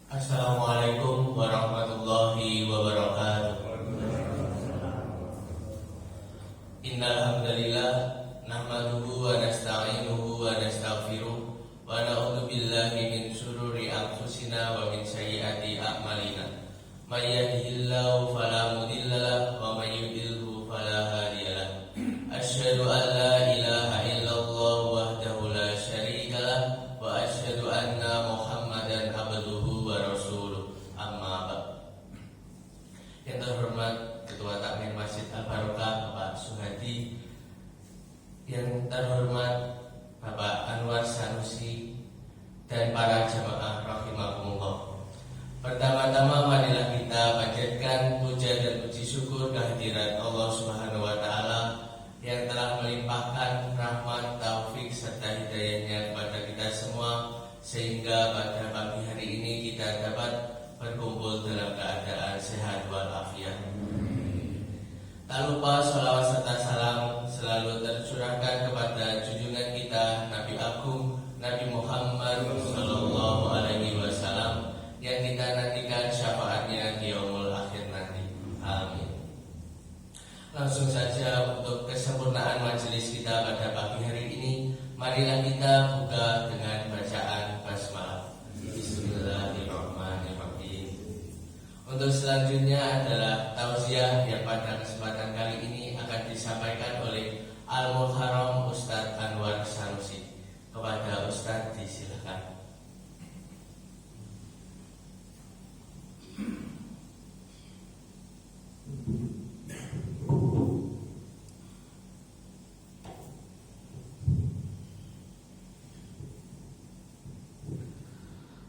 Assalamualaikum warahmatullahi wabarakatuh. Innal hamdalillah nahmaduhu wa nasta'inuhu wa nastaghfiruh wa na'udzu billahi min shururi anfusina wa min sayyiati a'malina. May yahdihillahu fala mudhillalah wa may yudhlilhu fala hadiyalah. Asyhadu an la ilaha illallah wahdahu la syarikalah wa asyhadu anna Muhammadan abduhu wa rasuluh. Amma ba'd. Yang terhormat Ketua Takmir Masjid Al-Barokah Bapak Suhadi, yang terhormat Bapak Anwar Sanusi, dan para jamaah rahimakumullah. Pertama-tama marilah kita panjatkan puja dan puji syukur kehadirat Allah Subhanahu wa taala yang telah melimpahkan rahmat, taufik serta hidayahnya kepada kita semua, sehingga pada pagi hari ini kita dapat berkumpul dalam keadaan sehat walafiat. Tak lupa sholawat serta salam selalu tercurahkan kepada junjungan kita Nabi Agung Nabi Muhammad Sallallahu Alaihi Wasallam yang kita nantikan syafaatnya di yaumul akhir nanti. Amin. Langsung saja untuk kesempurnaan majelis kita pada pagi hari ini, marilah kita buka dengan bacaan basmalah. Bismillahirrahmanirrahim. Untuk selanjutnya adalah tausiah yang pada kesempatan kali ini akan disampaikan oleh Al-Muharram Ustadz Anwar Sanusi. Kepada Ustadz disilakan.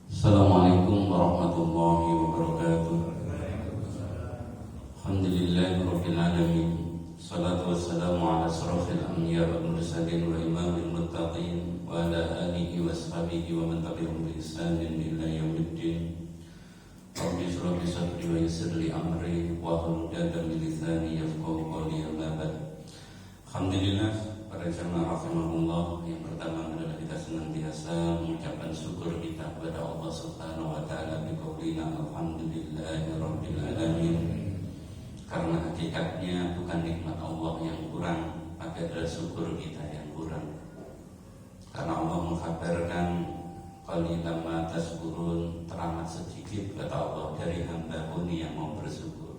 Assalamualaikum warahmatullahi wabarakatuh. Alhamdulillahirabbil alamin. Salatu wassalamu ala asrofil anbiya wal mursalin wa imamil muttaqin wa ala alihi wa sahbihi wa man tabi'ahum bi ihsanin ila yaumiddin. Rabbi shrah li sadri wa yassir li amri wa hlul 'uqdatam min lisani yafqahu qawli. Amma ba'd. Alhamdulillah, para jamaah rahimakumullah, yang pertama adalah kita senantiasa mengucapkan syukur kita kepada Allah Subhanahu wa taala bi qaulina alhamdulillahirabbil alamin. Karena hakikatnya bukan nikmat Allah yang kurang, maka adalah syukur kita yang kurang. Karena Allah mengkhabarkan qalilan ma tashkurun, teramat sedikit kata Allah dari hamba-Mu yang mau bersyukur.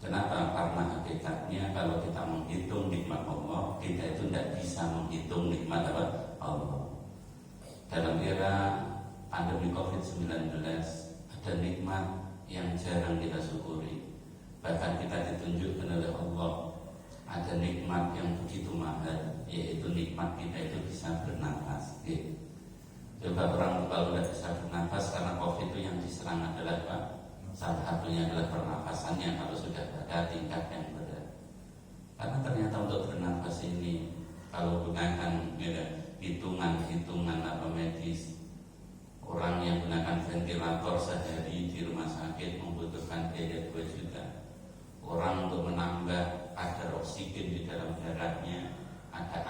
Kenapa? Karena hakikatnya kalau kita menghitung nikmat Allah, kita itu tidak bisa menghitung nikmat Allah. Dalam era pandemi COVID-19 ada nikmat yang jarang kita syukuri. Bahkan kita ditunjukkan oleh Allah ada nikmat yang begitu mahal, yaitu nikmat kita itu bisa bernafas. Coba orang kalau tidak bisa bernafas karena COVID itu yang diserang adalah apa? Salah satunya adalah pernafasannya kalau sudah pada tingkat yang berat. Karena ternyata untuk bernafas ini kalau gunakan hitungan medis, orang yang gunakan ventilator sehari di rumah sakit membutuhkan biaya 2 juta. Orang untuk menambah kadar oksigen di dalam darahnya ada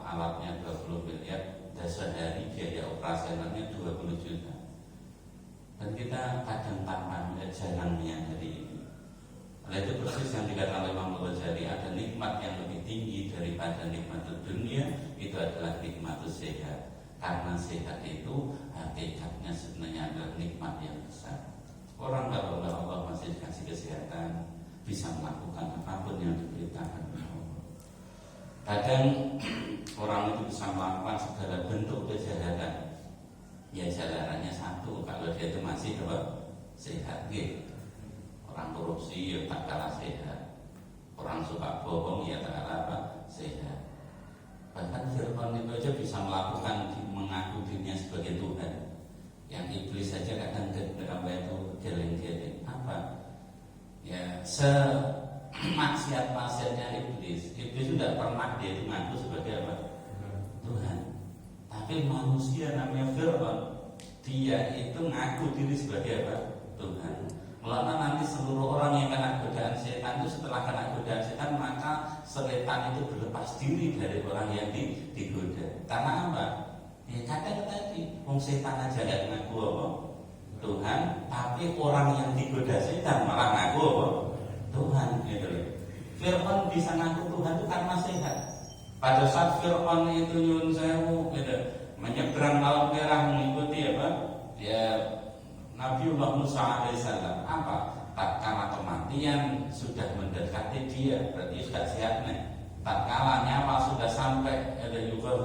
alatnya 20 miliar, dan sehari biaya operasionalnya 20 juta. Dan kita kadang tanpa jarang menyadari ini. Oleh itu persis yang dikatakan oleh Imam Al-Ghazali, ada nikmat yang lebih tinggi daripada nikmat dunia, itu adalah nikmat sehat. Karena sehat itu hakikatnya sebenarnya adalah nikmat yang besar. Orang kalau Allah masih dikasih kesehatan, bisa melakukan apapun yang diberitakan oleh Allah. Kadang orang itu bisa melakukan segala bentuk kejahatan. Ya jalanannya satu, kalau dia itu masih sehat. Orang korupsi ya tak kalah sehat. Orang suka bohong ya tak kalah sehat. Bahkan Fir'aun itu aja bisa melakukan mengaku dirinya sebagai Tuhan. Yang iblis saja kadang apa itu geleng-geleng. Apa? Ya semaksiat-maksiatnya iblis sudah pernah dia itu mengaku sebagai apa? Tuhan. Tapi manusia namanya Fir'aun, dia itu ngaku diri sebagai apa? Tuhan. Mulanya nanti seluruh orang yang kena godaan setan itu, setelah kena godaan setan, maka setan itu berlepas diri dari orang yang digoda. Karena apa? Ya kadang tadi, setan aja gak ngaku apa? Tuhan, tapi orang yang digoda setan malah ngaku apa? Tuhan gitu loh. Fir'aun bisa ngaku Tuhan itu karena sehat. Pada saat Fir'aun itu nyuwun sewu gitu, menyeberang laut merah mengikuti apa? Ya Nabiullah Musa alaihissalam. Apa? Tak kala kematian sudah mendekati dia, berarti sudah sehat nih. Tak kala nyawa sudah sampai ada juga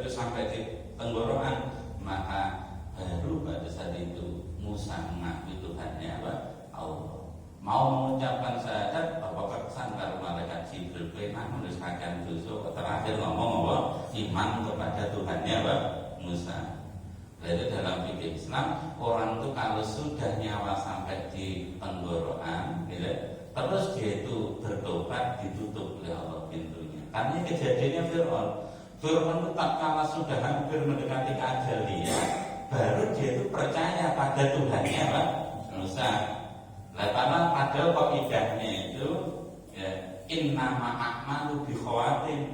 sampai di tenggorokan, maka baru pada saat itu Musa mengakui Tuhannya apa? Allah. Mau mengucapkan syahadat bahwa kesan kalau malaikat Jibril pernah menuliskan dosa terakhir ngomong apa? Iman kepada Tuhannya apa? Musa. Jadi dalam fikih Islam, orang itu kalau sudah nyawa sampai di tenggorokan, gitu, terus dia itu bertobat, ditutup oleh Allah pintunya. Karena kejadiannya Fir'aun itu tak kala sudah hampir mendekati ajalnya, baru dia itu percaya pada Tuhannya Pak Musa. Lah padahal kok idahnya itu ya, innama a'malu bi khawatim,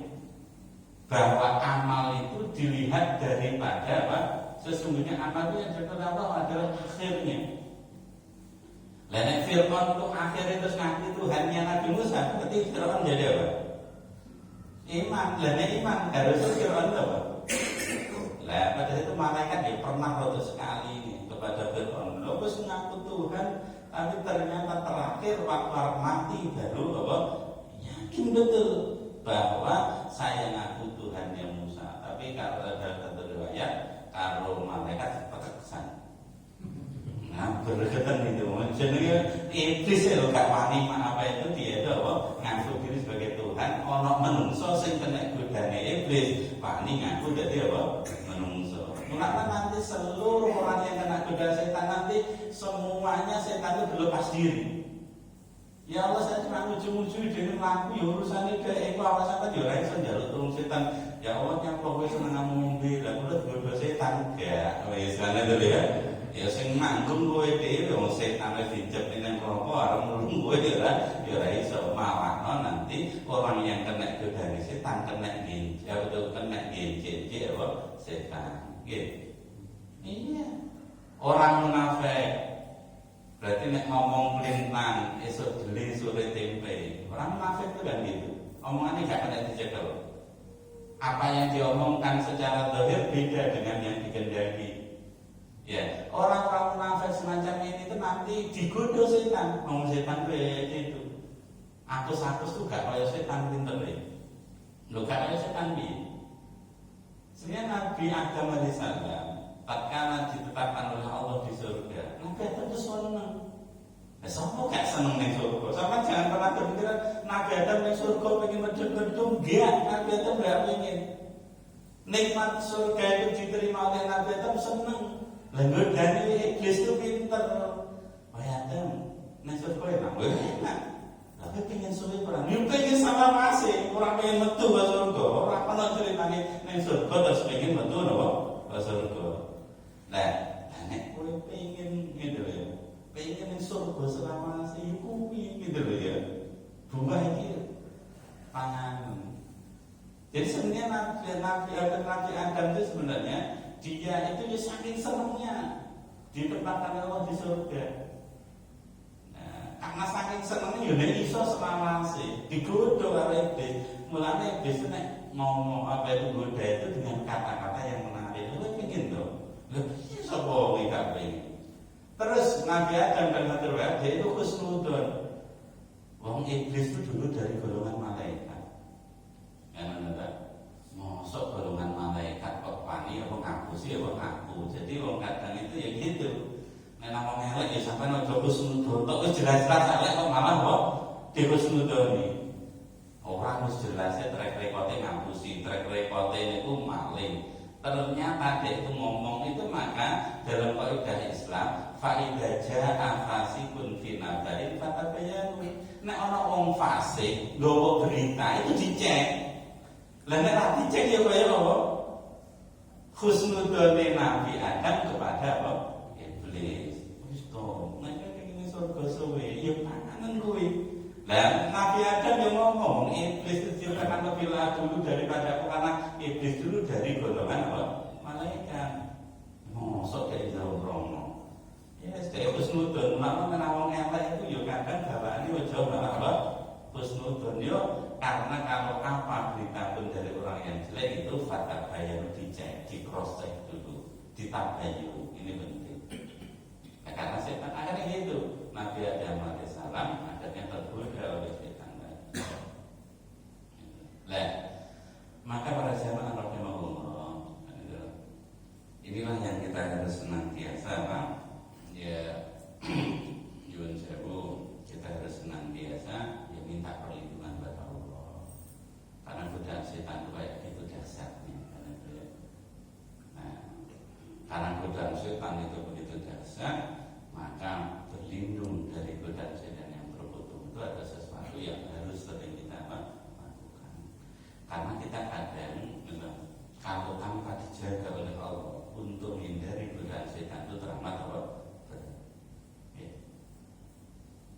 bahwa amal itu dilihat daripada apa? Sesungguhnya amal itu yang dicatat Allah adalah akhirnya. Lah nek Fir'aun itu akhirnya terus ngaku Tuhannya Nabi Musa, berarti Fir'aun jadi apa? Iman. Lah nek iman harusnya Fir'aun itu apa? Lah pada itu malaikat dia pernah rotus sekali kepada Fir'aun. Lo wis ngaku Tuhan, tapi ternyata terakhir waktu mati baru apa? Yakin betul bahwa saya ngaku Tuhannya Musa. Tapi kalau ada satu riwayat, kalau malaikat terkesan. Nah, berketan itu. Jenenge iblis lho gak wani apa itu dia itu apa? Ngaku diri sebagai Tuhan, ana menungso sing kena godane iblis, wani ngaku dadi apa? Menungso. Mulane nanti seluruh orang yang kena goda setan nanti semuanya setan itu berlepas diri. Ya Allah, saya cuma muju-muju dene mlaku ya urusane dhek iku awas sampe yo ora iso njaluk tulung setan. Ya Allah, nyapa kowe seneng ngombe, lah kula goda setan gak wis ana to ya. Ya sing manggung kowe dhewe wong setan wis dijep ning rokok arep nulung kowe ya ora iso mawakno nanti orang yang kena godane setan kena ginjek apa setan. Nggih. Iya. Orang munafik berarti nek ngomong pelintang, esok jeli, sore tempe. Orang munafik itu kan gitu. Omongannya gak kena dicekel. Apa yang diomongkan secara zahir beda dengan yang dikehendaki. Ya, orang-orang munafik semacam ini itu nanti digoda setan. Ngomong setan itu. Atus-atus tuh gak kayak setan pinter deh. Lo gak kayak setan bi. Sebenarnya Nabi Adam alaihissalam tatkala ditetapkan oleh Allah di surga, Nabi Adam itu seneng. Siapa gak seneng ning surga? Sama jangan pernah berpikiran Nabi Adam ning surga pengen medhot-medhot, enggak. Nabi Adam gak pengen. Nikmat surga itu diterima oleh Nabi Adam seneng. Lah godane iblis itu pinter. Wah Adam, ning surga enak. Tapi pengen suwe perang. Yo pengen sama masih, ora pengen metu ke surga. Ora pernah ceritane ning surga terus pengen metu napa? Ke surga. Nah, nek kowe pengen gitu ya. Pengen ning surga selama kuwi gitu loh ya. Bunga iki panganan. Jadi sebenarnya Nabi Adam itu sebenarnya dia itu ya saking senengnya ditempatkan Allah di surga. Nah, karena saking senengnya ya nek iso selawase digodho karo iblis. Mulane iblis nek ngomong apa itu goda itu dengan kata-kata yang menarik. Lu pengen to. Lha iso kok gak pengen. Terus Nabi Adam dan Nabi Ibrahim dia itu husnudzon. Wong iblis itu dulu dari golongan malaikat. Mosok golongan malaikat kok wani apa ngapusi apa ngaku. Jadi wong kadang itu ya gitu. Nek ngomong elek ya sampean aja husnudzon. Tok wis jelas-jelas elek kok malah kok dihusnudzoni. Orang wis jelas track record-e ngapusi, track record-e niku maling. Ternyata dia itu ngomong itu, maka dalam kaidah Islam faida jaa fasikun fi nabain fatabayanu. Nek ana wong fasik nggawa berita itu dicek. Lah nek ra dicek ya kaya apa? Husnudzone Nabi Adam kepada apa? Iblis. Wis to, nek kene surga suwe ya panganan kuwi. Lah Nabi Adam yang ngomong iblis itu diciptakan lebih dulu daripada aku, karena iblis dulu dari golongan apa? Malaikat. Mosok dari jauh rono. Karena kalau apa berita pun dari orang yang jelek itu fatabayyanu, dicek, di cross check dulu, ditabayyu, ini penting. Nah, karena setan akhirnya gitu. Nabi Adam alaihissalam akhirnya tergoda oleh setan. Nah, maka para jamaah rahimahullah, inilah yang kita harus senantiasa, Pak. Ya, Yun Sewu, kita harus senantiasa ya minta perlindungan kepada Allah. Karena godaan setan itu kayak gitu dahsyatnya. Nah, karena godaan setan itu begitu dahsyat, maka berlindung dari godaan setan yang terkutuk itu ada sesuatu yang harus sering kita lakukan. Karena kita kadang kalau tanpa dijaga oleh Allah untuk menghindari godaan setan itu teramat apa? Ya.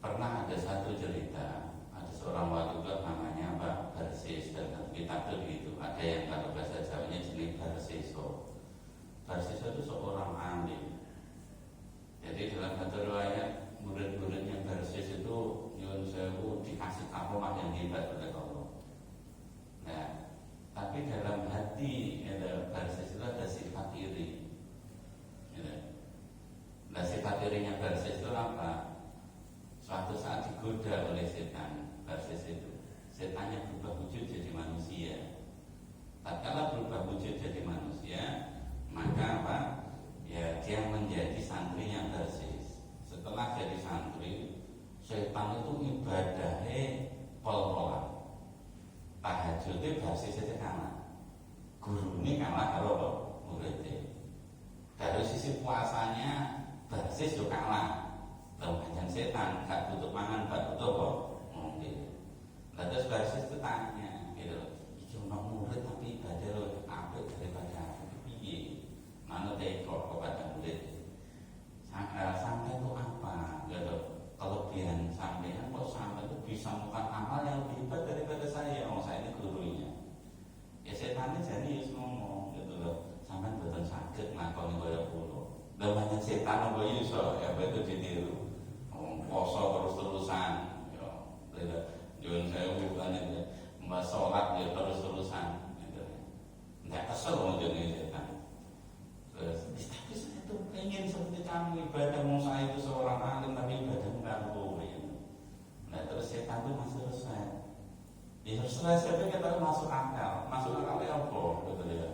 Pernah ada satu cerita, ada seorang wali namanya Pak Barsis, dalam kitab itu ada yang kalau bahasa Jawanya jenis Barsiso. Barsiso itu seorang alim. Jadi dalam satu riwayat murid-muridnya Barsis itu Yun Sewu dikasih karomah yang hebat oleh Allah. Nah, tapi dalam hati Barsis itu ada sifat iri. Nah, sifat irinya Barsis itu apa? Suatu saat digoda oleh setan, Barsis itu setannya berubah wujud jadi manusia. Tatkala berubah wujud jadi manusia, maka apa? Ya, dia menjadi santrinya Barsis. Setelah jadi santri, setan itu ibadahnya pol-polan. Tahajudnya Barsis saja kalah. Guru ini kalah kalau muridnya. Dari sisi puasanya Barsis juga kalah. Banyak setan, gak butuh mangan, gak butuh kok mungkin. Lalu Barsis itu tanya, gitu, cuma murid tapi ibadah lo apik daripada piye? Mana tekor kepada murid? Sampai itu apa? Gitu, kelebihan sampean kok sampai itu bisa melakukan amal yang lebih hebat daripada saya. Oh, saya ini gurunya. Ya setannya jadi ngomong, gitu loh. Sampai betul sakit ngakoni kaya pulau. Banyak setan apa iso ya betul ditiru. Poso terus-terusan, ya, Yun Sewu kan ya, mbak sholat ya terus-terusan, gitu. Nggak kesel mau jadi setan. Terus, tapi saya tuh pengen seperti kamu ibadah, mau saya itu seorang alim tapi ibadah nggak boleh. Nah terus setan tuh masih resep. Ya resep kita masuk akal ya apa, gitu ya.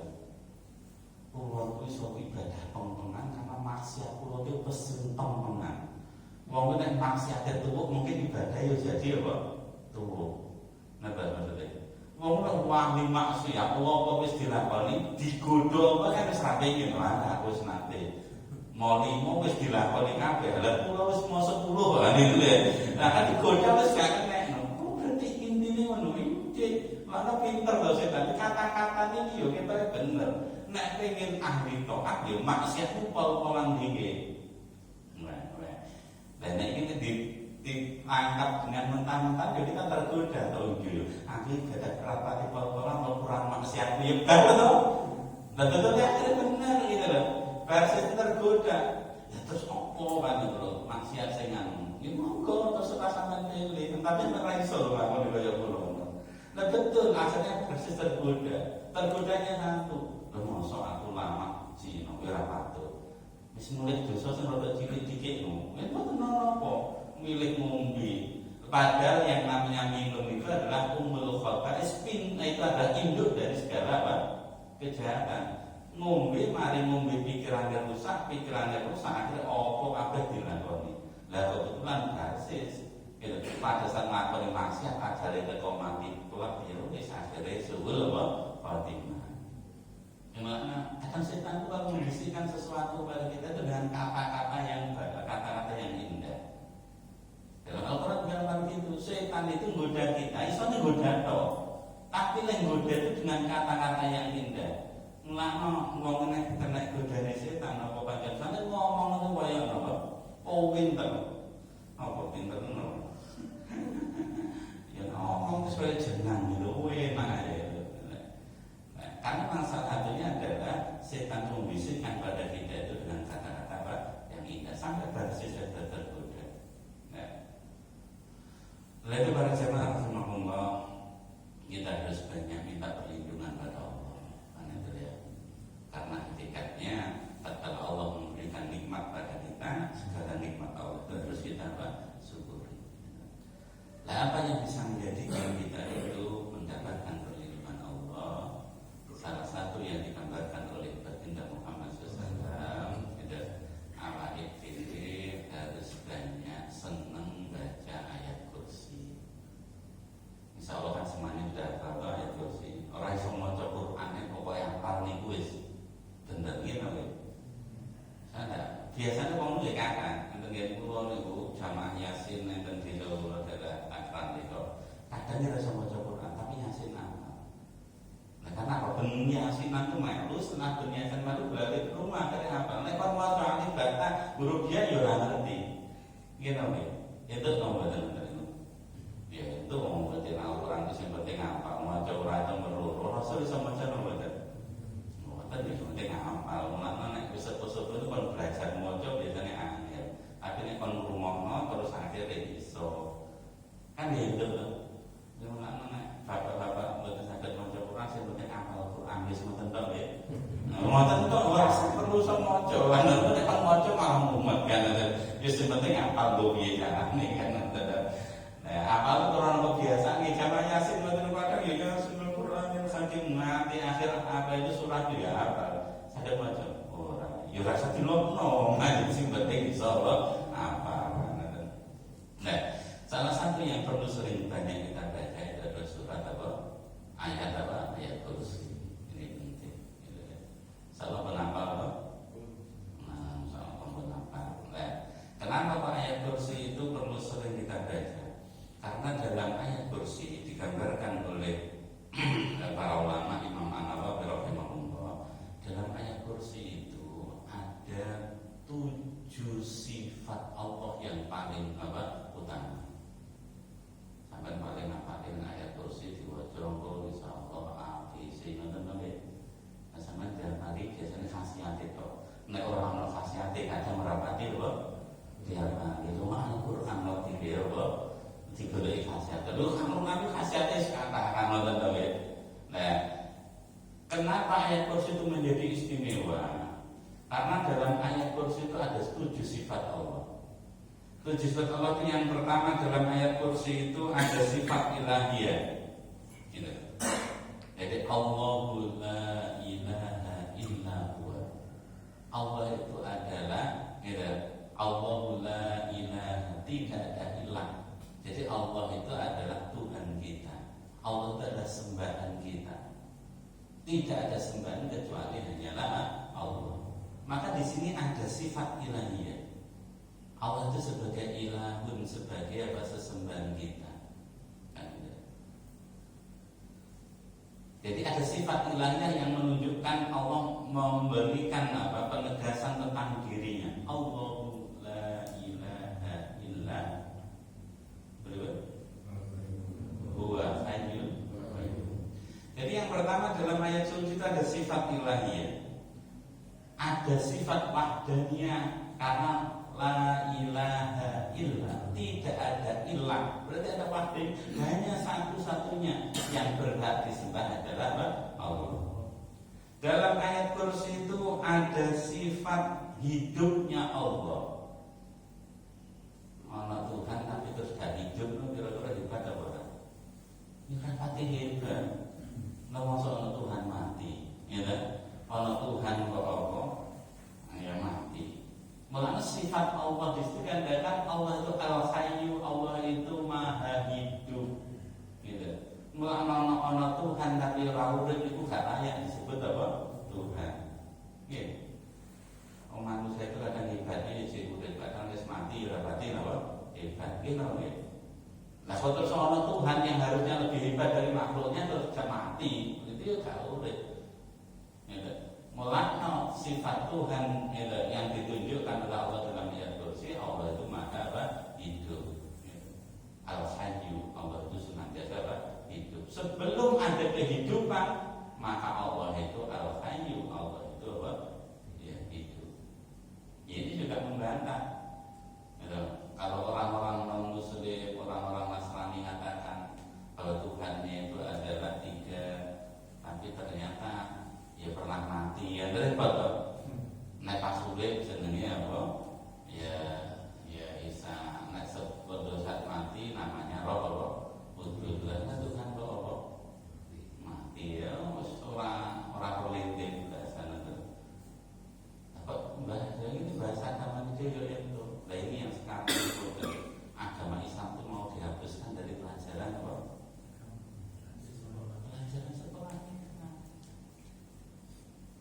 Pulau itu iso ibadah pengpengan karena maksiat pulau itu pesen pengpengan. Wong nek maksiate tuwuk mungkin ibadah ya jadi apa? Tuwuk. Napa maksudnya? Wong nek wani maksiat apa wis dilakoni digodho apa kan wis ra pengin lah aku wis nate. Mau 5 wis dilakoni kabeh. Lah kula wis mau 10 lah niku ya. Nah kan digodho wis gak kena. Oh berarti intine ngono iki. Mana pinter lho setan. Kata-kata iki yo ketok bener. Nek pengen ahli taat yo maksiat ku pol-polan dhewe. Dan ini diangkat dengan mentah-mentah, jadi kita tergoda atau gitu. Aku gak ada rapati pola-pola mau kurang maksiat hebat atau? Dan tentunya akhirnya benar gitu loh. Barsis tergoda. Ya terus opo kan gitu loh, maksiat saya nganu. Ya monggo terus sampean pilih, tapi ora iso lho aku dikoyo kula. Nah betul, akhirnya Barsis tergoda. Tergodanya satu. Lho mosok aku lama Cina ora patut. Wis mulai dosa sing rada cilik-cilik no. Yen mboten napa milih ngombe. Padahal yang namanya minum itu adalah umul khaba'is, itu adalah induk dari segala apa? Kejahatan. Ngombe mari ngombe pikirannya rusak, akhirnya apa kabeh dilakoni. Lah kebetulan Barsis pada saat nglakoni maksiat ajare teko mati kula biru wis akhire suwul apa? Fatimah. Dimana kadang setan itu kalau membisikkan sesuatu pada kita dengan kata-kata yang indah. Dalam Al-Quran bilang begitu, setan itu nggoda kita, isone nggoda toh. Tapi yang nggoda itu dengan kata-kata yang indah. Nglakno wong nek kena godane setan apa pancen sampe ngomong ngono wae apa? Oh pinter. Apa pinter ngono? Ya ngomong sesuai jeneng lho enak ya. Karena salah satunya adalah setan membisikkan pada kita itu dengan kata-kata apa yang indah sampai Barsis tergoda. Nah, lalu para jemaah rahimakumullah, biasanya wong nggih kakak, enten nggih kula niku jamaah Yasin enten desa kula daerah Akran niku. Kadang ora iso maca Quran tapi Yasin hafal. Nah, karena apa? Ben Yasin itu melu setengah ben Yasin melu balik ke rumah kare hafal. Nek kon maca alif bata huruf dia ya ora ngerti. Nggih to nggih. Itu nomboten niku. Ya itu wong penting Al-Quran itu sing penting hafal. Maca ora itu meruru. Rasul iso maca nomboten. Tapi penting hafal, mulanya nek besok-besok itu kan belajar maca biasanya angel. Tapi nek kon ngrungokno terus akhirnya iso. Kan ya itu lho. Ya mulanya nek bapak-bapak mboten saged maca Quran sing penting hafal Quran wis mboten to nggih. Mboten to ora perlu iso maca. Nek kon maca malah mumet kan. Wis sing penting hafal do piye carane kan. Nah, hafal Quran kok biasa nggih jamaah Yasin mboten padha ya Yasin yang saking mati akhir apa itu surat ya apa sadar macam orang ya rasa dilokno nah sing penting bisa apa. Nah, salah satu yang perlu sering banyak kita baca itu adalah surat apa ayat kursi ini penting salah penapal apa salah penapal. Nah, kenapa Pak ayat kursi itu perlu sering kita baca? Karena dalam ayat kursi digambarkan oleh para ulama Imam An-Nawawi rahimahullah, dalam ayat kursi itu ada 7 sifat Allah yang paling utama. Sampai paling hafalin ayat kursi diwaca engko insyaallah afisi ngoten nggih. Nah, sampeyan tiap hari biasanya khasiat itu. Nek ora ono khasiat kadang merapati lho. Tiap hari itu Al-Qur'an kok dhewe apa digoleki khasiat. Lho kan khasiatnya sekarang ngoten to nggih. Nah, kenapa ayat kursi itu menjadi istimewa? Karena dalam ayat kursi itu ada 7 sifat Allah. 7 sifat Allah itu yang pertama dalam ayat kursi itu ada sifat ilahiyah. Gitu. Jadi Allahu la ilaha illa huwa. Allah itu adalah gitu. Allahu la ilaha, tidak ada ilah. Jadi Allah itu adalah Tuhan kita. Allah itu adalah sembahan kita. Tidak ada sembahan kecuali hanyalah Allah. Maka di sini ada sifat ilahiyah. Allah itu sebagai ilahun, sebagai sesembahan kita. Jadi ada sifat ilahiyah yang menunjukkan Allah memberikan penegasan tentang dirinya. Allahu la ilaha illa huwa hayyul qayyum. Jadi yang pertama dalam ayat suci itu ada sifat ilahiyah. Ada sifat wahdaniyah karena la ilaha illa, tidak ada ilah. Berarti ada wahdan, hanya satu-satunya yang berhak disembah adalah Allah. Dalam ayat kursi itu ada sifat hidupnya Allah. Ana Tuhan tapi terus gak hidup, kira-kira hebat apa ora? Ini kan pati hebat. Lah mosok ana Tuhan mati, ya kan? Ana Tuhan kok apa? Ya mati. Mulanya sifat Allah dikatakan Allah itu al-hayyu, Allah itu maha hidup. Gitu. Mulanya ana Tuhan tapi ora urip iku gak layak disebut apa? Tuhan. Nggih. Orang manusia itu kadang hebatnya si urip, kadang wis mati ora pati napa? Hebat gitu nggih. Lah kok terus ana Tuhan yang harusnya lebih hebat dari makhluknya terus mati, itu ya gak urip. Gitu. Mulanya sifat Tuhan yang ditunjukkan oleh Allah dalam ayat kursi, Allah itu maha hidup. Al-Hayyu, Allah itu senantiasa hidup. Sebelum ada kehidupan, maka Allah itu Al-Hayyu, Allah itu ya hidup. Ini juga membantah. Kalau orang-orang non-Muslim, orang-orang Nasrani katakan bahwa Tuhannya itu adalah 3, tapi ternyata ya pernah mati, ya repot. Nek pas urip jenenge apa? Ya Isa. Nek sebelum saat mati namanya Roh apa? Kudus. Lah Tuhan kok apa? Mati ya wis ora perlinting bahasane to. Apa bahasa ini bahasa agama itu ya itu. Lah ini yang sekarang itu agama Islam itu mau dihapuskan dari pelajaran apa? Pelajaran sekolah.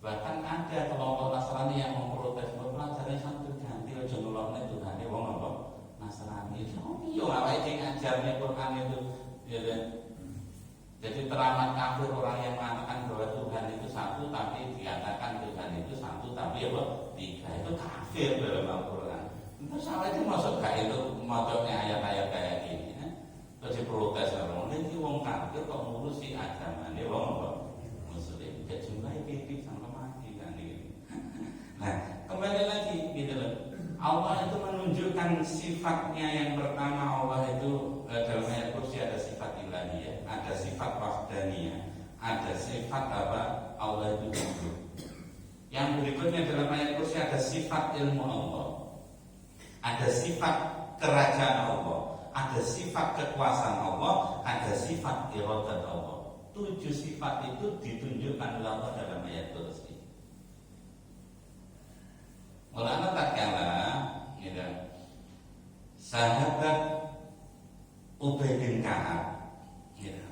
Bahkan ada kelompok Nasrani yang memprotes bahwa pelajaran Islam itu ya dalam Al-Quran. Terus sama itu masuk gak itu macamnya ayat-ayat kayak gini ya. Terus diprotes orang ini wong kafir kok ngurusi agama ini wong apa? Muslim. Gak jumlah itu sama mati kan ini. Nah kembali lagi gitu loh. Allah itu menunjukkan sifatnya yang pertama. Allah itu dalam ayat kursi ada sifat ilahiyah, ada sifat wahdaniyah, ada sifat apa? Allah itu wujud. Yang berikutnya dalam ayat kursi ada sifat ilmu Allah, ada sifat kerajaan Allah, ada sifat kekuasaan Allah, ada sifat iradat Allah. 7 sifat itu ditunjukkan oleh Allah dalam ayat kursi. Mulanya tak kalah, gitu. Sahabat Ubay bin Ka'ab, gitu.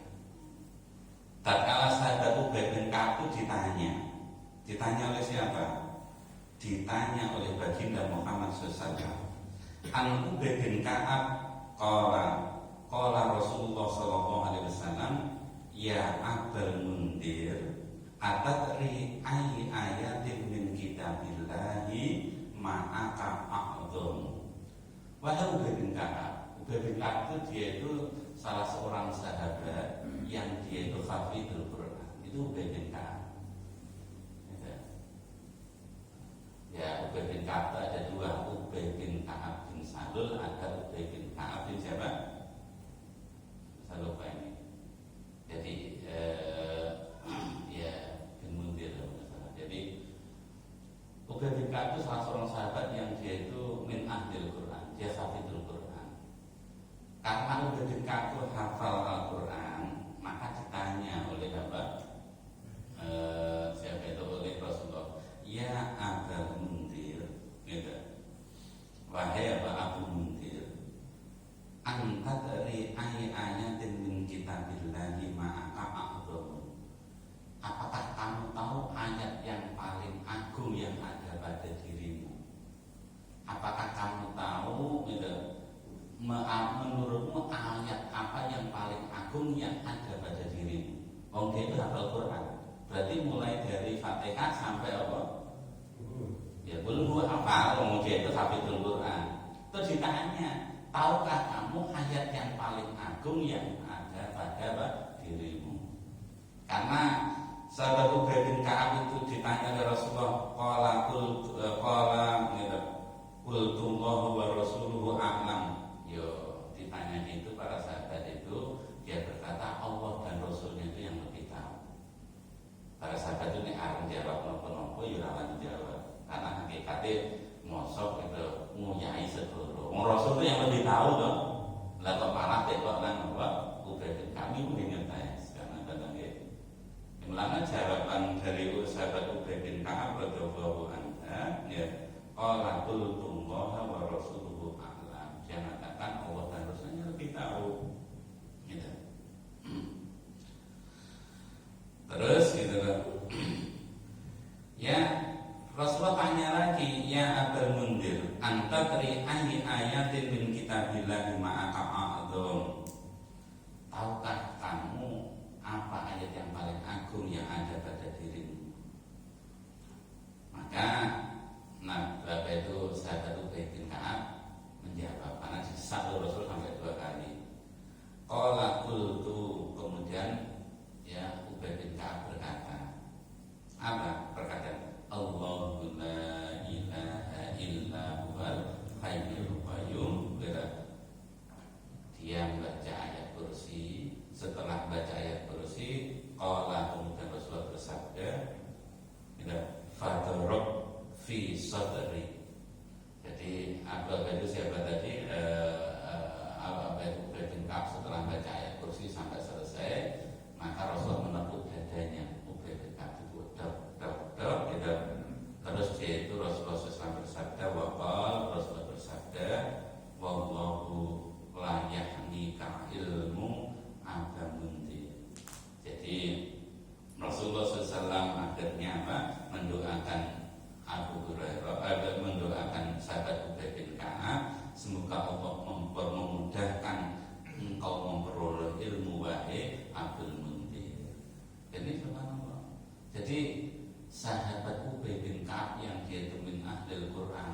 Tak kalah sahabat Ubay bin Ka'ab itu ditanya oleh siapa? Ditanya oleh baginda Muhammad SAW. An Ubay bin Ka'ab qala Rasulullah SAW, ya Abul Mundir, atadri ayy ayatin min kitabillahi ma'aka a'dham. Wahai Ubay bin Ka'ab. Ubay bin Ka'ab itu dia itu salah seorang sahabat yang dia itu hafidhul Quran. Itu Ubay bin Ka'ab. Ya, Ubay bin Ka'ab ada 2, Ubay bin Ka'ab bin Salul, ada Ubay bin Ka'ab bin siapa? Saya lupa ini. Jadi ya bin Mundir. Jadi Ubay bin Ka'ab itu salah seorang sahabat yang dia itu min ahlil Quran, dia hafidhul Quran. Karena Ubay bin Ka'ab itu hafal Al-Quran, maka ditanya oleh apa? Siapa itu oleh Rasulullah, ya Abul Mundir, gitu. Wahai Abu Mundir, anta dari ayatin min kitabillahi ma'aka a'dham. Apakah kamu tahu ayat yang paling agung yang ada pada dirimu? Apakah kamu tahu, gitu, menurutmu ayat apa yang paling agung yang ada pada dirimu? Wong dia itu hafal Quran. Berarti mulai dari Fatihah sampai apa? Ya belum apa, wong dia itu hafidhul Quran. Terus ditanya, tahukah kamu ayat yang paling agung yang ada pada apa? Dirimu? Karena sahabat Ubay bin Ka'ab itu ditanya oleh Rasulullah, qultullahu wa rasuluhu a'lam. Yo, ditanya itu para sahabat itu, dia berkata Allah dan Rasulnya itu yang lebih tahu. Para sahabat itu arep jawab napa-napa ya ora dijawab. Karena hakikatnya mosok itu nguyai segoro. Wong Rasul itu yang lebih tahu toh. Lah kok malah tekok nang apa? Ubay bin Ka'ab ngetes karena katanya Mulanya jawaban dari sahabat Ubay bin Ka'ab radhiyallahu anhu, ya, qala qultullaha wa rasuluhu a'lam. Dia mengatakan Allah dan Rasulnya lebih tahu. Gitu. Terus gitu kan. Ya, Rasulullah tanya lagi, ya Abul Mundir, anta tri ayatin min kitabillahi ma'aka a'dham. Tahukah kamu apa ayat yang paling agung yang ada pada dirimu? Maka Bapak itu sahabat Ubay bin Ka'ab menjawab, karena disebut Rasul sampai 2 kali. Qala qultu, kemudian ya Ubay bin Ka'ab berkata, apa perkataan? Allahu la ilaha illa huwal hayyul qayyum. Dia membaca ayat kursi. Setelah baca ayat kursi, qala, kemudian Rasulullah bersabda, fadarab fi sadri. Jadi apa itu siapa tadi? Apa itu Ubay bin Ka'ab setelah baca ayat kursi sampai selesai, maka Rasulullah menepuk dadanya Ubay bin Ka'ab itu gitu. Terus dia itu Rasulullah SAW bersabda, Rasulullah bersabda, wallahu la yahnika ilmu Abul Mundir. Jadi Rasulullah SAW akhirnya apa? Mendoakan Abu Hurairah, mendoakan sahabat Ubay bin Ka'ab, semoga Allah memudahkan engkau memperoleh ilmu wahai Abul Mundir. Jadi subhanallah. Jadi sahabat Ubay bin Ka'ab yang dia itu min ahlil Quran,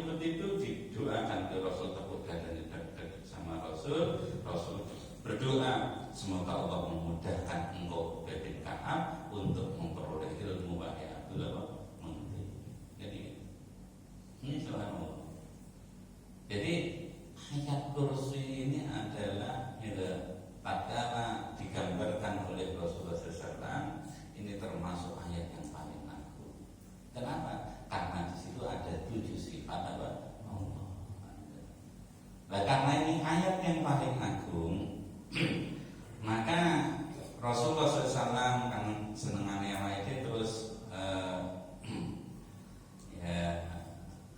mengikuti itu didoakan ke Rasul, tepuk dadanya dekat sama Rasul. Rasul berdoa semoga Allah memudahkan engkau bin Ka'ab untuk memperoleh ilmu wahai Abdullah Munti. Jadi ini subhanallah. Jadi ayat kursi ini adalah tatkala digambarkan oleh Rasulullah SAW, ini termasuk ayat yang paling agung. Kenapa? Karena di situ ada 7 sifat apa? Allah. Nah, karena ini ayat yang paling agung, maka Rasulullah SAW kan senengannya itu terus ya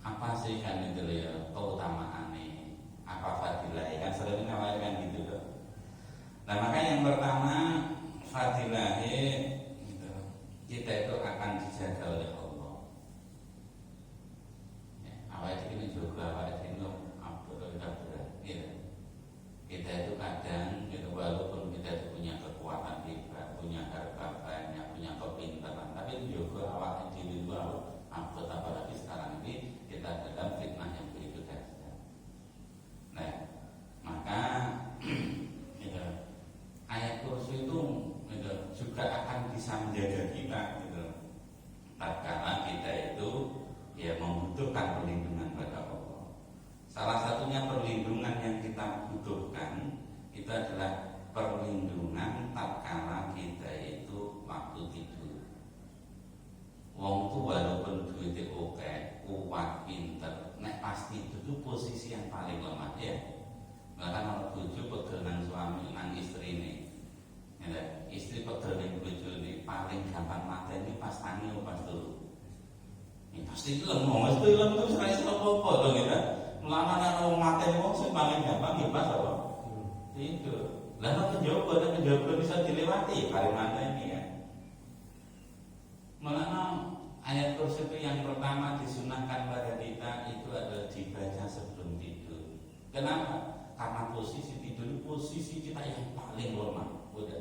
apa sih kan itu ya keutamaannya, apa fadilah kan sering kan gitu loh. Nah maka yang pertama fadilahnya gitu, kita itu akan dijaga oleh Allah. Ya, awal ini juga awal ini apa berat gitu. Kita itu kadang gitu, walaupun kita itu punya kekuatan hebat, punya harta banyak, punya kepintaran, tapi juga awal ini juga apalagi sekarang ini kita dalam fitnah yang begitu dahsyat. Nah maka gitu, ayat kursi itu gitu, juga akan bisa menjaga kita gitu. Tatkala kita itu ya membutuhkan perlindungan pada Allah. Salah satunya perlindungan yang kita butuhkan itu adalah perlindungan tatkala kita itu waktu tidur. Wong tuh walaupun duitnya oke, kuat, pinter, nek pasti itu posisi yang paling lemah ya. Bahkan kalau bojo pegel nang suami, nang istri ini, ya, istri pegel nang bojo ini paling gampang mati ini pas tangi pas turu. Ini pasti lemah, mesti lemah itu serai apa-apa tuh gitu. Melana nang mati wong sing paling gampang ya pas apa? Tidur. Lah penjogo bisa dilewati paling mati ini ya. Melana ayat kursi itu yang pertama disunahkan pada kita itu adalah dibaca sebelum tidur. Kenapa? Karena posisi tidur posisi kita yang paling lemah. Udah.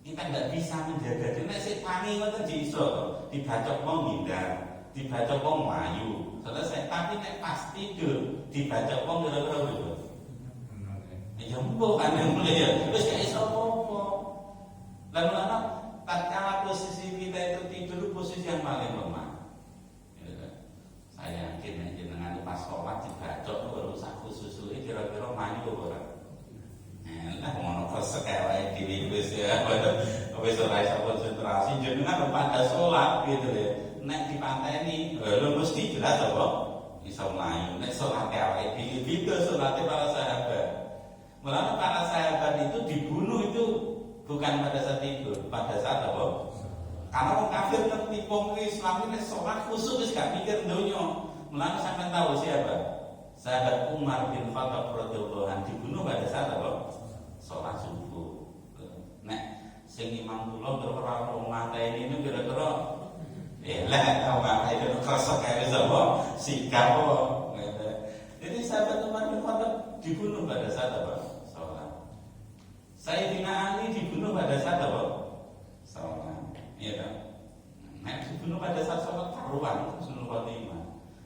Kita nggak bisa menjaga diri. Nek sik tangi ngoten iso dibacok mau ngindar, dibacok mau mlayu. Selesai. Tapi nek pas tidur dibacok mau kira-kira lho. Ya mbok kan yang mulai ya. Wis gak iso apa-apa. Lalu tatkala posisi kita itu tidur posisi yang paling lemah. Saya yakin jenengan pas sholat dibacok baru sak khusus kira-kira maju ora. Nah, ngono kresek wae dhewe wis ya. Wis ora iso konsentrasi jenengan pada sholat gitu ya. Nek dipanteni lho mesti jelas apa? Iso mlayu. Nek sholat wae dhewe salate para sahabat. Mulane para sahabat itu dibunuh itu bukan pada saat tidur, pada saat apa? Karena orang kafir ngerti wong Islam ini sholat khusus wis gak mikir donya. Mulane sampean tahu siapa? Sahabat Umar bin Khattab radhiyallahu anhu dibunuh pada saat apa? Sholat subuh. Nek sing imam kula ora mateni ini kira-kira lah apa itu kerasa kayak apa? Sikap apa? Jadi sahabat Umar bin Khattab dibunuh pada saat apa? Sholat. Sayyidina Ali dibunuh pada saat apa? Sholat. Iya kan? Nah, dibunuh pada saat sholat taruhan Husnul Khotimah.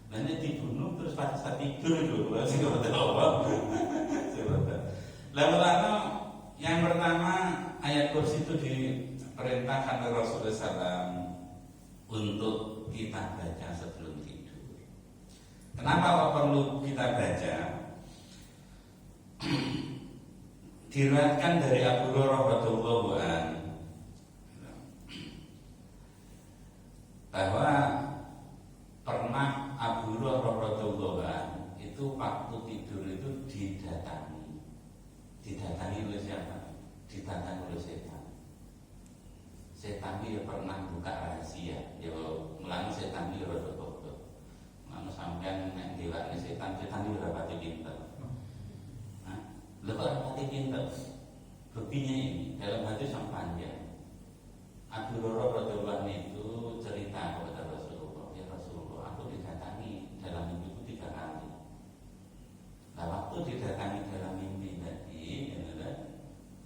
Dan dia dibunuh terus pada saat tidur dulu. Seperti apa? Lalu yang pertama ayat kursi itu diperintahkan oleh Rasulullah SAW untuk kita baca sebelum tidur. Kenapa perlu kita baca? Diriwayatkan dari Abu Hurairah radhiyallahu anhu bahwa pernah Abu Hurairah radhiyallahu anhu itu waktu tidur itu didatangi oleh siapa? Didatangi oleh setan. Setan itu pernah buka rahasia, ya mulane setan itu rada bodoh. Mulane sampean nek dilakne setan itu rapati pinter. Lepas rapati pinter. Buktinya ini dalam hadis yang panjang. Abu Hurairah radhiyallahu anhu itu cerita kepada Rasulullah, ya Rasulullah, aku didatangi dalam mimpiku 3 kali. Nah, waktu didatangi dalam mimpi tadi,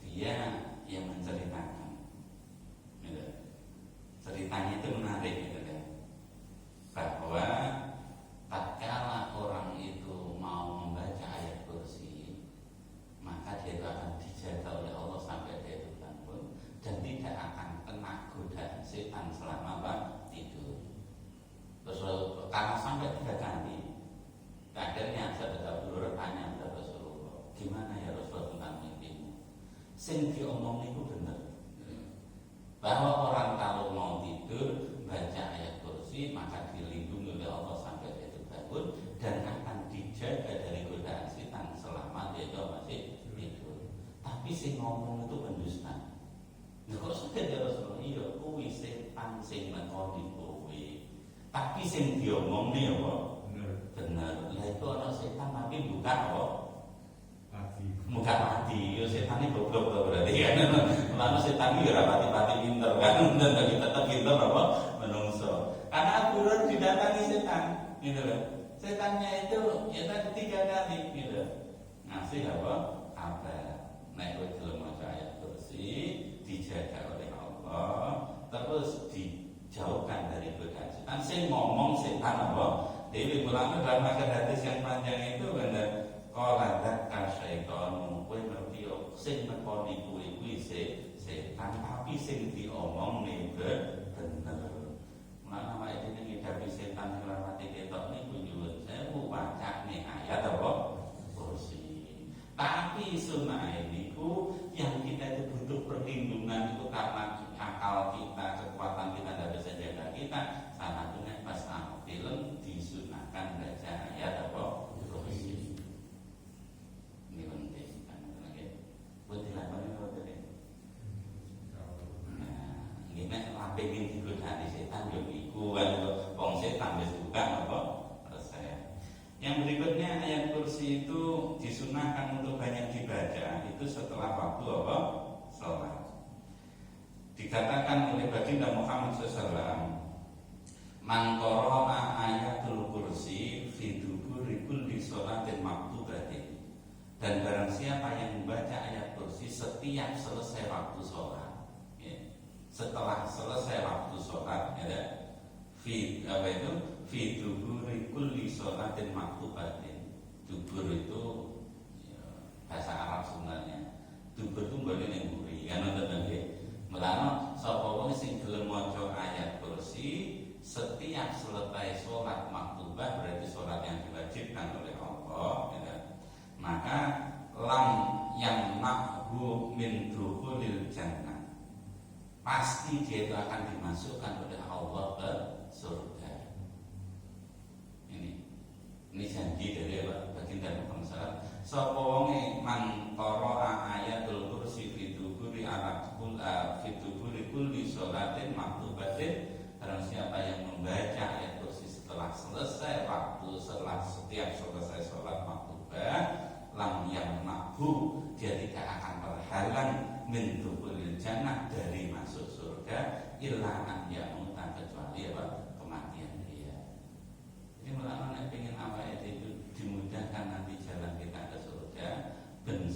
dia yang menceritakan. Ceritanya itu menarik, bahwa tatkala sing diomong itu benar. Bahwa orang kalau mau tidur baca ayat kursi maka dilindungi oleh Allah sampai itu bangun dan akan dijaga dari godaan setan selama dia masih tidur. Tapi sing ngomong itu pendusta. Nah kok sudah ya Rasulullah, iya kuwi setan sing nekoni kowe. Tapi sing diomong nih apa? Bener. Lah itu ana setan tapi buka apa? Muka mati, yo setan ini goblok tuh berarti kan. Lalu setan ini ora pati-pati pinter kan, dan bagi tetap pinter apa? Menungso. Karena aturan didatangi setan, gitu loh. Setannya itu ya tadi 3 kali, gitu. Ngasih apa? Kabar. Nek kowe gelem maca ayat kursi, dijaga oleh Allah, terus dijauhkan dari godaan setan. Sing ngomong setan apa? Dewi ulama dalam hadis yang panjang itu benar. Kala dakar syaitan kowe ngerti yo sing nekoni kowe kuwi setan tapi sing diomong ning bener. Mulane awake dhewe ngidapi setan ora pati ketok niku nyuwun sewu wacane ayat apa kursi. Tapi sunai niku yang kita itu butuh perlindungan itu karena akal kita, kekuatan kita tidak bisa jaga kita. Salah satunya pas film disunahkan baca ayat apa kursi. Pengen digodani setan yo iku kan wong setan wis bukan apa resep. Yang berikutnya ayat kursi itu disunahkan untuk banyak dibaca itu setelah waktu apa? Salat. Dikatakan oleh baginda Muhammad SAW, man qara'a ayatul kursi fi duburi kulli sholatin maktubatin. Dan barang siapa yang membaca ayat kursi setiap selesai waktu sholat, setelah selesai waktu sholat, ya, fi duburi kulli sholatin maktubatin. Dubur itu ya, bahasa Arab sebenarnya. Dubur itu boleh ning mburi, kan nonton nggih. Melano sapa wong sing gelem maca ayat kursi setiap selesai sholat maktubah, berarti sholat yang diwajibkan oleh Allah, ya, maka lam yang makhu min dukhulil jannah, pasti dia itu akan dimasukkan oleh Allah ke surga. Ini janji dari baginda Muhammad SAW. Sapa wonge man qara'a ayatul kursi fi duburi kulli sholatin maktubatin. Barang siapa yang membaca ayat kursi setelah selesai waktu, setelah setiap selesai sholat maktubah, lam yang makhu, dia tidak akan terhalang min dukhulil jannah, dari masuk surga, illa an yamuta, kecuali apa? Kematian dia. Ini melalui pengen awake itu dimudahkan nanti jalan kita ke surga, ben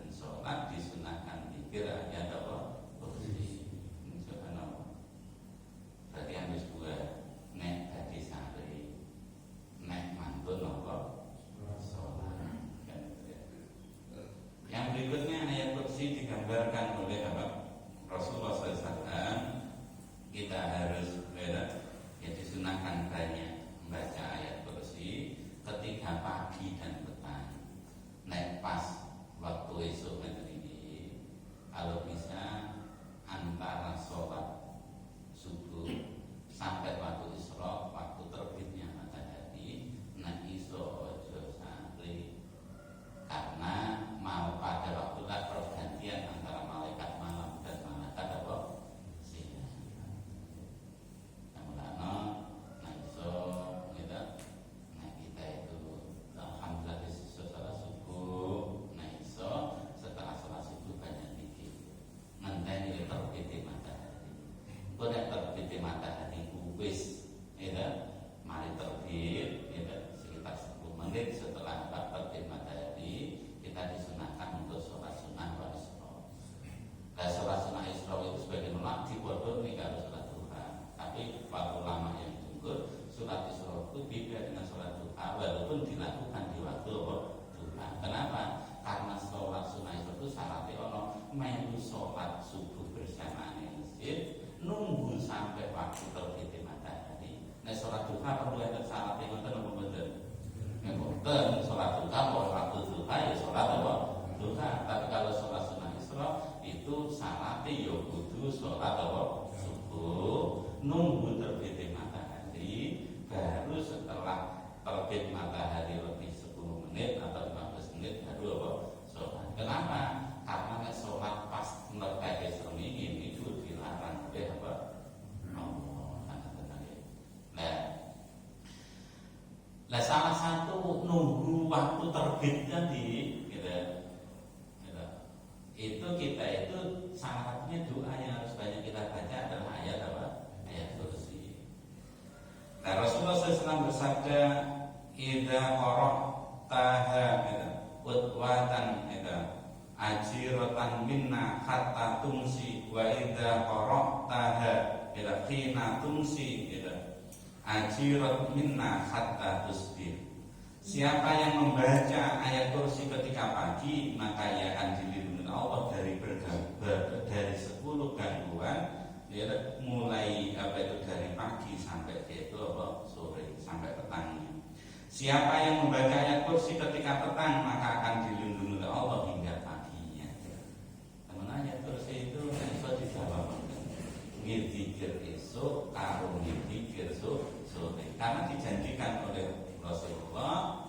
sholat disunahkan zikir ayat apa? Kursi. Subhanallah. Berarti habis buah nek dadi santri, nek mantun apa? Sholat. Yang berikutnya ayat kursi digambarkan oleh apa? Rasulullah SAW. Kita harus ya disunahkan banyak membaca ayat kursi ketika pagi dan petang. Nek pas waktu esok ini, kalau bisa antara sholat subuh sampai waktu isra, waktu terbitnya matahari, nek iso ojo santri, karena mau pada waktu pergantian antara malaikat malam dan malaikat apa? Siang. Namun iso kita itu alhamdulillah setelah subuh, iso setelah sholat subuh banyak dikit. Ngenteni terbit matahari. Pada terbit matahari wis, mari terbit, sekitar 10 menit setelah terbit matahari kita disunahkan untuk sholat sunnah wal isra. Nah, sholat sunnah isra itu sebagian ulama dibodoh nih kalau sholat duha. Tapi para ulama yang jumhur, sholat isra itu beda dengan sholat duha, walaupun dilakukan di waktu duha. Kenapa? Karena sholat sunnah isra itu syaratnya ono melu sholat subuh bersamaan di masjid, nunggu sampai waktu terbit matahari. Nah, sholat duha perlu ada syaratnya ngoten apa mboten? Mboten, sholat duha mau waktu duha ya sholat apa? Duha. Tapi kalau sholat sunnah isra itu salate ya kudu sholat apa subuh, nunggu terbitnya matahari, baru setelah terbit matahari lebih 10 menit atau 15 menit baru apa sholat. Kenapa? Karena sholat pas menerbitkan srengenge ini itu dilarang oleh apa? Nah, salah satu nunggu waktu terbit tadi, itu kita itu salah satunya doa yang harus banyak kita baca adalah ayat apa? Ayat kursi. Nah, Rasulullah SAW bersabda, "Idza qara'taha utwatan ajiratan minna hatta tumsi wa idza qara'taha khina tumsi ajirat minna hatta tusbih." Siapa yang membaca ayat kursi ketika pagi, maka ia akan dilindungi Allah dari 10 gangguan, mulai dari pagi sampai sore sampai petangnya. Siapa yang membaca ayat kursi ketika petang, maka akan dilindungi oleh Allah hingga paginya. Teman ayat kursi itu bisa dijawab ngizikir esok karo ngizikir sore, karena dijanjikan oleh Rasulullah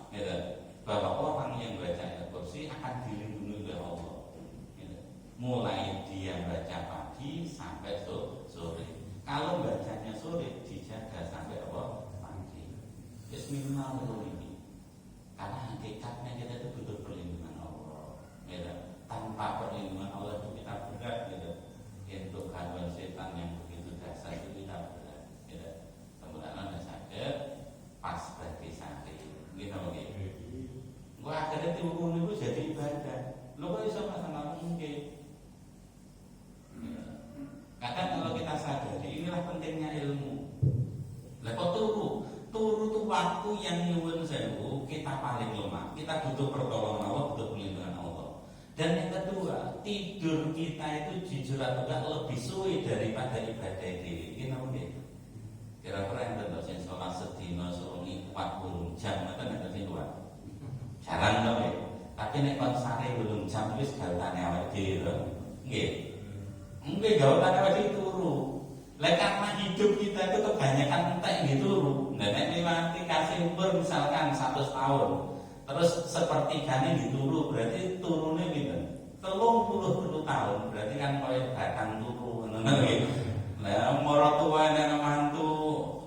bahwa orang yang baca ayat kursi akan dilindungi oleh Allah, mulai dia baca pagi sampai sore. Kalau bacanya sore dijaga sampai pagi. Bismillahirrahmanirrahim. Karena hakikatnya kita itu butuh perlindungan Allah. Tanpa perlindungan Allah itu kita berat. Untuk gangguan setan yang begitu dasar itu kita berat. Kemudian ada sakit pas bagi sakit. Gitu begitu. Gua akhirnya turun itu jadi ibadah. Lo kok bisa masalah mungkin? Kadang kalau kita sadari, inilah pentingnya ilmu. Lah kok turu itu waktu yang nyuwun sewu kita paling lemah. Kita butuh pertolongan Allah, butuh perlindungan Allah. Dan yang kedua, tidur kita itu jujur atau enggak lebih suwe daripada ibadah diri. Kita mungkin kira-kira yang tentu sing sholat sedina suwi 40 jam itu nek sing kuat. Jarang to ya. Tapi nek kon sare 8 jam wis gautane awake dhewe. Nggih. Nggih gautane awake turu. Lah karena hidup kita itu kebanyakan entek gitu. Nah nek liwati kasih umur misalkan 100 tahun. Terus sepertiganya dituru, berarti turunnya gitu 30 tahun, berarti kan koyo batang turu ngono gitu. Lah maratuwa nang mantu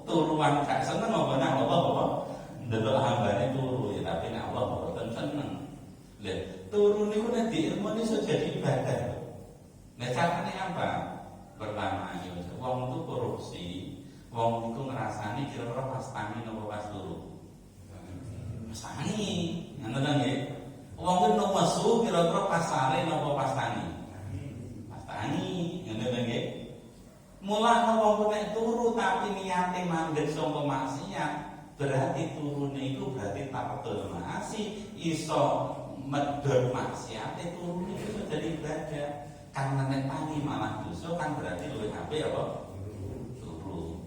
turuan gak seneng apa nang apa ndelok hambane turu ya, tapi nek Allah mboten seneng. Lah turu niku nek di ilmu iso jadi ibadah. Nah carane apa? Pertama ya wong itu korupsi, wong itu ngrasani kira-kira pas tangi napa pas turu. Tangi, ngono nggih. Wong ku nesu kira-kira pas sare napa pas tangi? Pas tangi, ngono nggih. Mulane wong ku nek turu tapi niate mandeg sangka maksiat, berarti turune iku berarti tartul maasi, iso medhot maksiate turune iku jadi ibadah. Karena nek tangi malah dosa kan berarti luwih apik apa? Turu.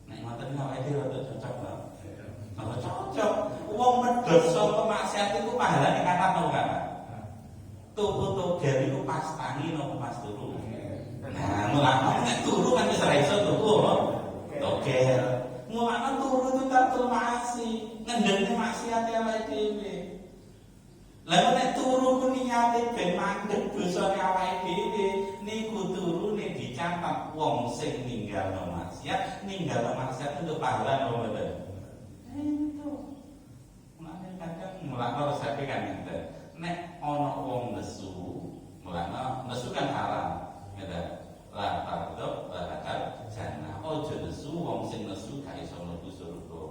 Nek ngoten awake dhewe rada cocok lho. Kalau cocok, uang medhot saka maksiat itu pahalane kata tau kan? Tuku toger iku pas tangi napa pas turu. Nah, mulane nek turu kan wis ora iso tuku toger. Mulane turu itu tartul maasi, ngendhene maksiat awake dhewe. Lah nek turu ku niate ben mandeg dosane awake dhewe, niku turune dicatat wong sing ninggalno maksiat itu pahala apa mboten? Itu mulane kadang mulane resepe kan ngene. Nek ana wong nesu, mulane nesu kan haram, ngene. Lah takut bakal jannah. Ojo nesu wong sing nesu gak iso mlebu surga.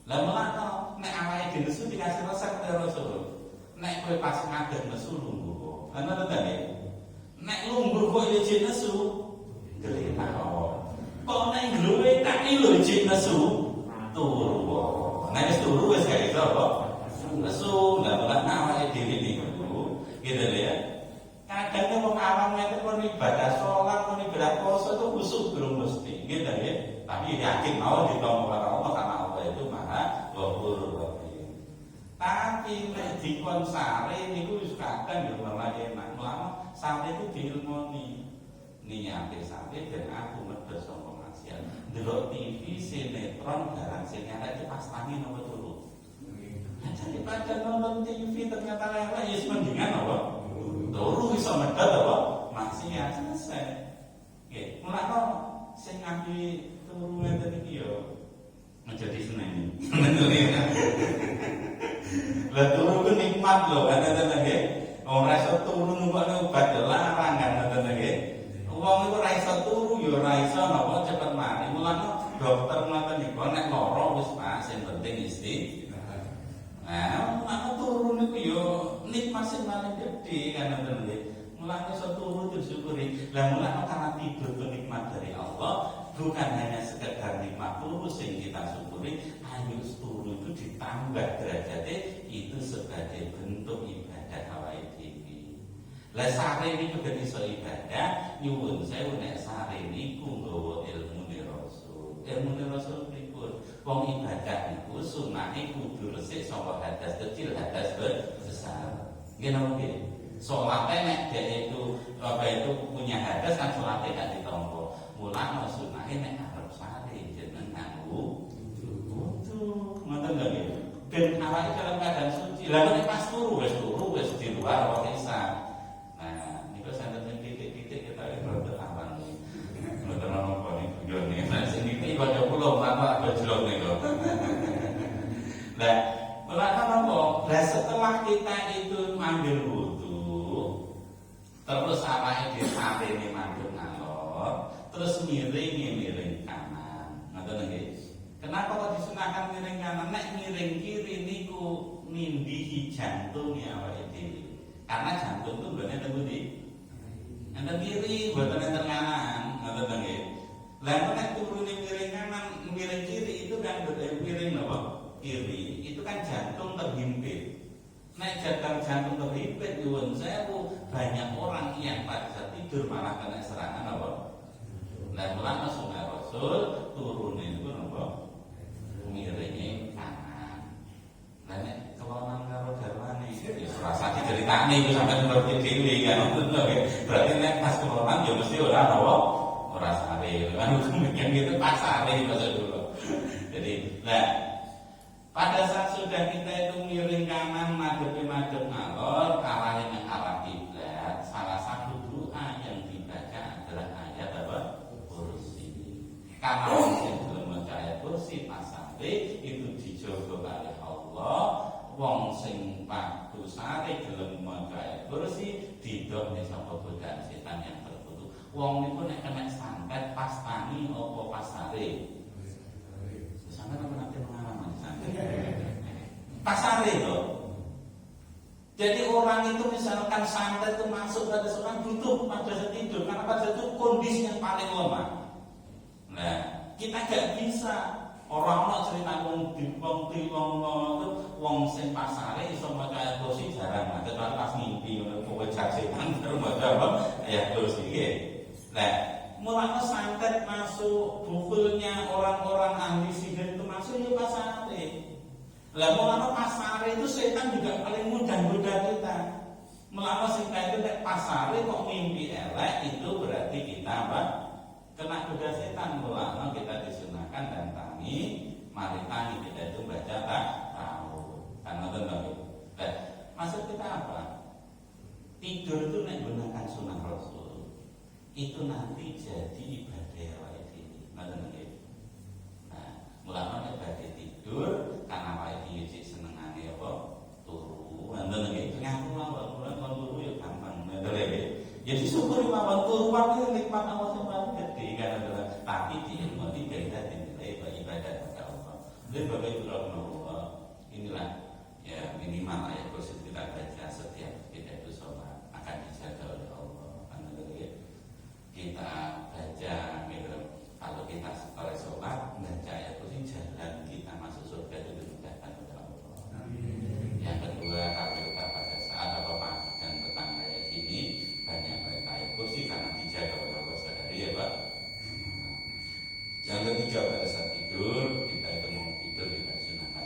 Lah mulane nek awake dhewe nesu dikasih resep karo Rasul. Nek kowe pas ngadeg nesu lungguh. Ana to nggih? Nek lungguh kok yo jek nesu, geletak kok. Kok nek ngluwe tak lho jek nesu. Turu. Nek wis turu wis gak iso apa? Nesu, ndak ora awake dhewe niku. Gitu ya. Kadang wong awam nek pun ibadah salat, pun ibadah puasa itu khusyuk belum mesti. Gitu ya. Tapi yakin mau ditompo karo Allah karena Allah itu Maha Ghafur Rahim. Tapi nek dikon sare niku wis kadang yo malah enak. Mulane sare itu diilmoni. Niate sare ben aku medhos saka maksiat. Ndelok TV sinetron barang sing arek iki pas tangi napa turu. Jadi pada nonton TV ternyata lewat ya mendingan apa? Turu iso medhot apa? Maksiat selesai. Nggih, mulane sing ngaji turu ngeten iki yo menjadi seneng. Lah turu ku nikmat lho, ngoten nggih. Ora iso turu numpak obat larang kan ngoten nggih. Wong iku ora iso turu ya ora iso napa cepet mati. Mulane dokter ngoten niku nek lara wis pas sing penting istirahat. Nah, mulane turu niku ya nikmat sing paling gedhe kan ngoten nggih. Mulane iso turu disyukuri. Lah mulane karena tidur itu nikmat dari Allah, bukan hanya sekedar nikmat turu sing kita syukuri, ayo turu itu ditambah derajatnya itu sebagai bentuk ibadah awake dhewe. Lah sare niku ben iso ibadah, nyuwun sewu nek sare niku nggawa ilmune Rasul. Ilmune Rasul pripun? Wong ibadah niku sunahe kudu resik saka hadas kecil, hadas besar. Nggih napa nggih? Salatnya nek dia itu punya hadas kan salatnya gak ditampa. Mulane sunahe nek arep sare jeneng nganggo wudu. Ngoten lho nggih. Ben awake dalam keadaan suci. Lah nek pas turu wis di luar apa bisa. Nah, niku santen titik-titik kita rada awan. Ngoten napa niku yo nek sing iki kaya kula apa bejlok niku. Nah, mulane napa? Lah setelah kita itu ambil wudu terus awake dhewe sarene mandheng ngalor, terus miring kanan. Ngoten nggih. Kenapa kok disunahkan miring kanan? Nek miring kiri niku nindhihi jantunge awake dhewe. Karena jantung itu nggone teng pundi? Enten kiri, mboten enten kanan. Ngoten nggih. Lah nek turune miring kanan, miring kiri itu kan miring napa? Kiri. Itu kan jantung terhimpit. Nek jantung terhimpit nyuwun sewu, banyak orang yang pada saat tidur malah kena serangan apa? Nah, mulane sunah Rasul turune niku napa? Miringe kanan. Lah nek kelonan karo garwane ya rasa diceritakne iku sampeyan ngerti dhewe kan ngoten lho. Berarti nek pas kelonan ya mesti ora napa? Ora sare. Kan mungkin gitu pas sare maksud dulu. Jadi, nah pada saat sudah kita itu miring kanan, madhep ngalor, arahnya ke arah kiblat, salah satu doa yang dibaca adalah ayat apa? Kursi. Karena orang yang belum membaca ayat kursi pasare itu dijogo oleh Allah. Wong sing waktu sare belum membaca ayat kursi didokne saka godaan setan yang terkutuk. Wong niku nek kena santet pas tangi apa pas sare? Sampai nanti pengalaman pasar itu. Jadi orang itu misalkan santet itu masuk pada seorang butuh pada saat tidur karena pada saat itu kondisi yang paling lemah. Nah, kita gak bisa orang cerita wong itu wong sing pasare iso maca ayat kursi jarang, kecuali pas mimpi kowe jasetan terus maca apa ayat kursi nggih. Nah, mulane santet masuk bukulnya orang-orang ahli sihir itu masuk ya pasare. Lah mulane pasare itu setan juga paling mudah goda kita. Mulane sing itu nek pasare kok mimpi elek itu berarti kita apa? Kena goda setan. Mulane kita disunahkan dan tangi, mari tangi kita itu baca tahu. Kan ngoten lho. Nah, maksud kita apa? Tidur itu nek gunakan sunnah Rasul. Itu nanti jadi ibadah awake dhewe. Ngoten nggih. Nah, mulane ibadah tidur karena awake dhewe sik senengane apa? Turu. Ngoten nggih. Ngaku mawon turu ya gampang. Ngoten nggih. Ya disyukuri mawon turu wae nikmat Allah sing paling gedhe kan adalah tapi diilmoni beda dinilai ibadah kepada Allah. Jadi Bapak Ibu rahimahullah, inilah ya minimal ayat kursi kita baca setiap kita itu sholat akan dijaga oleh Allah. Karena kita baca gitu. Kalau kita oleh sholat baca ayat kursi jalan kita masuk surga itu dimudahkan oleh Allah. Yang kedua kalau kita pada saat apa dan petang kayak gini banyak baca ayat kursi karena dijaga oleh Allah sekali ya Pak. Yang ketiga pada saat tidur kita itu mau tidur kita sunahkan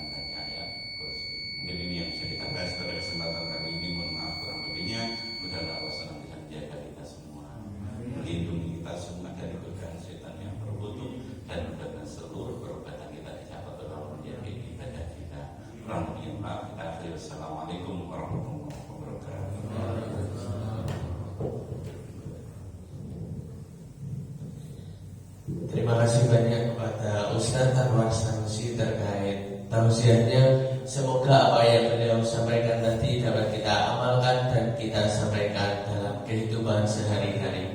Anwar Sanusi terkait tausiahnya. Semoga apa yang beliau sampaikan tadi dapat kita amalkan dan kita sampaikan dalam kehidupan sehari-hari.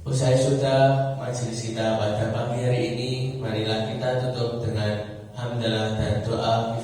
Usai sudah majelis kita pada pagi hari ini, marilah kita tutup dengan hamdalah dan doa